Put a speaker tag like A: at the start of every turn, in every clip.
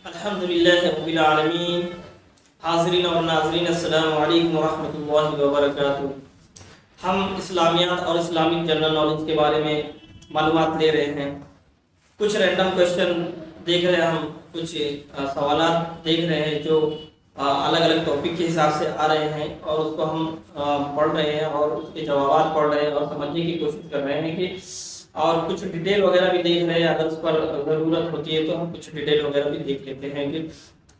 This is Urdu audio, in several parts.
A: الحمدللہ رب العالمین۔ حاضرین اور ناظرین السلام علیکم ورحمۃ اللہ وبرکاتہ۔ ہم اسلامیات اور اسلامک جنرل نالج کے بارے میں معلومات لے رہے ہیں۔ کچھ رینڈم کویشچن دیکھ رہے ہیں، ہم کچھ سوالات دیکھ رہے ہیں جو الگ الگ ٹاپک کے حساب سے آ رہے ہیں، اور اس کو ہم پڑھ رہے ہیں اور اس کے جوابات پڑھ رہے ہیں اور سمجھنے کی کوشش کر رہے ہیں کہ اور کچھ ڈیٹیل وغیرہ بھی دیکھ رہے ہیں۔ اگر اس پر ضرورت ہوتی ہے تو ہم کچھ ڈیٹیل وغیرہ بھی دیکھ لیتے ہیں کہ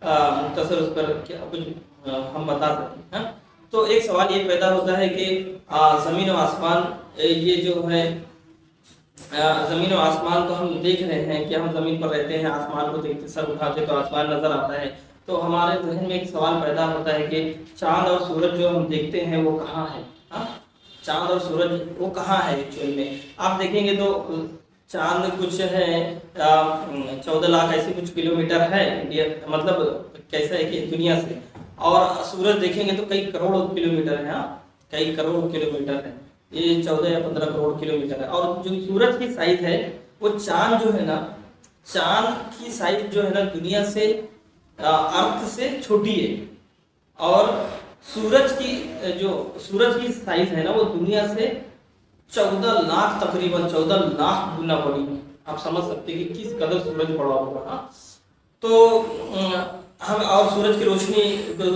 A: مختصر اس پر کیا کچھ ہم بتا سکیں۔ ہاں، تو ایک سوال یہ پیدا ہوتا ہے کہ زمین و آسمان، یہ جو ہے زمین و آسمان تو ہم دیکھ رہے ہیں کہ ہم زمین پر رہتے ہیں، آسمان کو دیکھتے، سر اٹھاتے تو آسمان نظر آتا ہے۔ تو ہمارے ذہن میں ایک سوال پیدا ہوتا ہے کہ چاند اور سورج جو ہم دیکھتے ہیں وہ کہاں ہے؟ ہاں، چاند اور سورج وہ کہاں ہے ایکچوئل میں؟ آپ دیکھیں گے تو چاند کچھ ہے 14 لاکھ ایسے کچھ کلومیٹر ہے انڈیا، مطلب کیسا ہے کہ دنیا سے، اور سورج دیکھیں گے تو کئی کروڑ کلومیٹر ہے۔ ہاں، کئی کروڑ کلومیٹر ہے، یہ 14 یا 15 کروڑ کلومیٹر ہے۔ اور جو سورج کی سائز ہے وہ چاند جو ہے نا، چاند کی سائز جو ہے نا دنیا سے ارتھ سے چھوٹی ہے، اور سورج کی سائز ہے نا وہ دنیا سے 14 لاکھ، تقریباً 14 لاکھ گنا بڑی ہے۔ آپ سمجھ سکتے ہیں کہ کس قدر سورج بڑا ہوگا۔ تو ہم اور سورج کی روشنی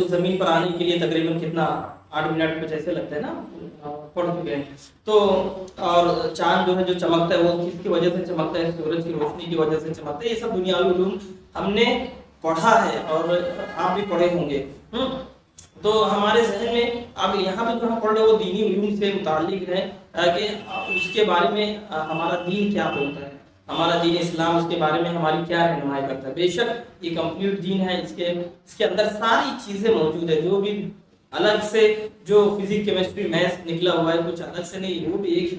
A: زمین پر آنے کے لیے تقریباً کتنا 8 منٹ کچھ ایسے لگتے ہیں نا، پڑھ چکے ہیں۔ تو اور چاند جو ہے جو چمکتا ہے وہ کس کی وجہ سے چمکتا ہے؟ سورج کی روشنی کی وجہ سے چمکتا ہے۔ یہ سب دنیاوی علوم ہم نے پڑھا ہے اور آپ بھی پڑھے ہوں گے۔ تو ہمارے ذہن میں اب یہاں پہ جو ہم پڑھ رہے ہیں وہ دینی علوم سے متعلق ہے کہ اس کے بارے میں ہمارا دین کیا بولتا ہے، ہمارا دین اسلام اس کے بارے میں ہماری کیا رہنمائی کرتا ہے۔ بے شک یہ کمپلیٹ دین ہے، اس کے اندر ساری چیزیں موجود ہے، جو بھی الگ سے جو فزکس کیمسٹری میتھس نکلا ہوا ہے کچھ الگ سے نہیں، وہ بھی ایک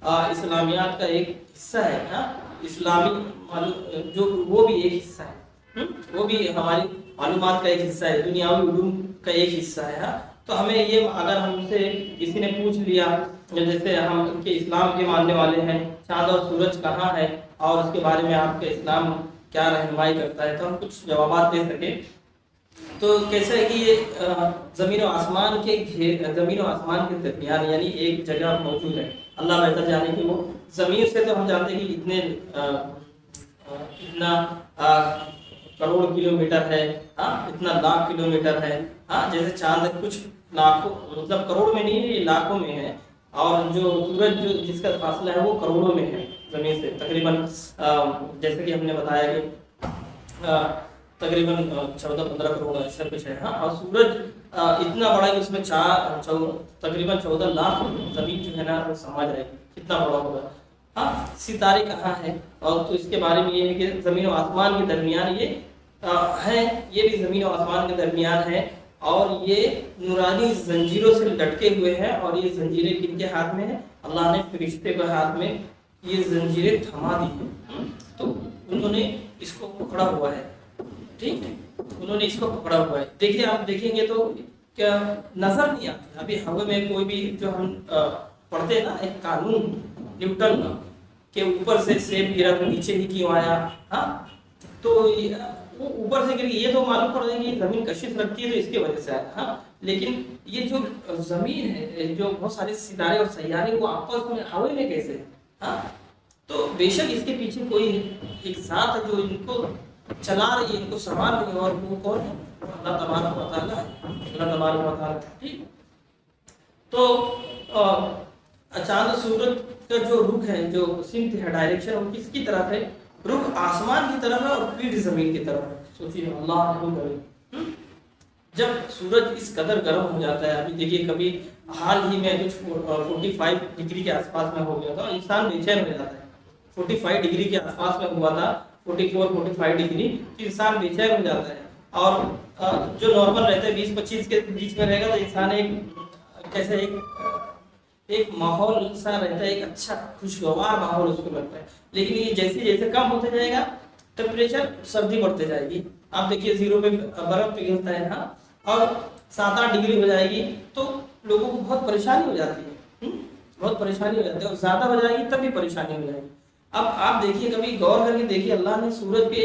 A: اسلامیات کا ایک حصہ ہے۔ اسلامی جو وہ بھی ایک حصہ ہے، وہ بھی ہماری معلومات کا ایک حصہ ہے، دنیاوی علوم کا ایک حصہ ہے۔ تو ہمیں یہ اگر ہم سے کسی نے پوچھ لیا، جیسے ہم کے اسلام کے ماننے والے ہیں، چاند اور سورج کہاں ہے اور اس کے بارے میں آپ کے اسلام کیا رہنمائی کرتا ہے، تو ہم کچھ جوابات دے سکیں۔ تو کیسا ہے کہ یہ زمین و آسمان کے درمیان یعنی ایک جگہ موجود ہے، اللہ بہتر جانے کہ وہ زمین سے تو ہم جانتے ہیں کہ اتنا کروڑ کلومیٹر ہے، اتنا لاکھ کلومیٹر ہے۔ جیسے چاند کچھ لاکھوں، مطلب کروڑ میں نہیں ہے، یہ لاکھوں میں ہے، اور جو سورج جس کا فاصلہ ہے وہ کروڑوں میں ہے زمین سے، تقریباً جیسے کہ ہم نے بتایا کہ تقریباً 14-15 کروڑ ایسا کچھ ہے۔ اور سورج اتنا بڑا کہ اس میں تقریباً 14 لاکھ زمین جو ہے نا وہ سما جائے گی، کتنا بڑا ہوگا۔ ستارے کہاں ہیں؟ اور تو اس کے بارے میں یہ ہے کہ زمین و آسمان کے درمیان یہ ہے، یہ بھی زمین و آسمان کے درمیان ہے، اور یہ نورانی زنجیروں سے لٹکے ہوئے ہیں۔ اور یہ زنجیریں کن کے ہاتھ میں ہیں؟ اللہ نے فرشتے کے ہاتھ میں یہ زنجیریں تھما دی ہیں، تو انہوں نے اس کو پکڑا ہوا ہے، ٹھیک ہے، انہوں نے اس کو پکڑا ہوا ہے۔ دیکھیے، آپ دیکھیں گے تو کیا نظر نہیں آتی ابھی ہوے میں کوئی بھی، جو ہم پڑھتے ہیں نا ایک قانون نیوٹن کا کہ اوپر سے سیب گرا تو نیچے ہی کیوں آیا، تو وہ اوپر سے گری، یہ تو معلوم پڑ جائے کہ زمین کشش رکھتی ہے تو اس کی وجہ سے آیا۔ لیکن یہ جو زمین ہے، جو بہت سارے ستارے اور سیارے وہ آپس میں ہوے میں کیسے، تو بے شک اس کے پیچھے کوئی ایک ذات ہے جو ان کو چلا رہی ہے، ان کو سنبھال رہی ہے، اور وہ کون ہے؟ اللہ تبارک و تعالیٰ ہے، اللہ تبارک و تعالیٰ، ٹھیک۔ تو چاند سورج کا جو رخ ہے، جو سمت ہے، ڈائریکشن، وہ کس کی طرف ہے؟ رخ آسمان کی طرف ہے اور پیٹھ زمین کی طرف ہے۔ سوچیے، اللہ رحم کرے۔ جب سورج اس قدر گرم ہو جاتا ہے، ابھی دیکھیے کبھی حال ہی میں کچھ 45 ڈگری کے آس پاس میں ہو گیا تھا، انسان بے چین ہو جاتا ہے۔ 45 ڈگری کے آس پاس میں ہوا تھا، 44-45 ڈگری، انسان بے چین ہو جاتا ہے۔ اور جو نارمل رہتا ہے 20-25 کے بیچ میں رہے گا تو انسان کیسے ایک ماحول سا رہتا ہے، ایک اچھا خوشگوار ماحول اس کو لگتا ہے۔ لیکن یہ جیسے جیسے کم ہوتے جائے گا ٹیمپریچر، سردی بڑھتے جائے گی۔ آپ دیکھیے 0 پہ برف پگھلتا ہے، اور 7-8 ڈگری ہو جائے گی تو لوگوں کو بہت پریشانی ہو جاتی ہے، بہت پریشانی ہو جاتی ہے، اور زیادہ ہو جائے گی تب بھی پریشانی ہو جائے گی۔ اب آپ دیکھیے، کبھی غور کر کے دیکھیے، اللہ نے سورج کے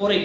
A: 4x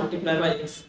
A: × x।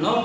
A: 9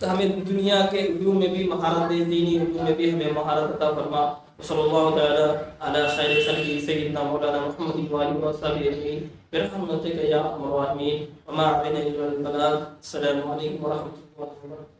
A: تو ہمیں دنیا کے علوم میں بھی مہارت دے، دینی علوم میں بھی ہمیں مہارت عطا فرما۔ صلی اللہ تعالی علی خیر خلقہ سیدنا مولانا محمد وآلہ وصحبہ اجمعین برحمتک یا ارحم الراحمین وما علینا الا البلاغ۔ السلام علیکم ورحمۃ اللہ وبرکاتہ۔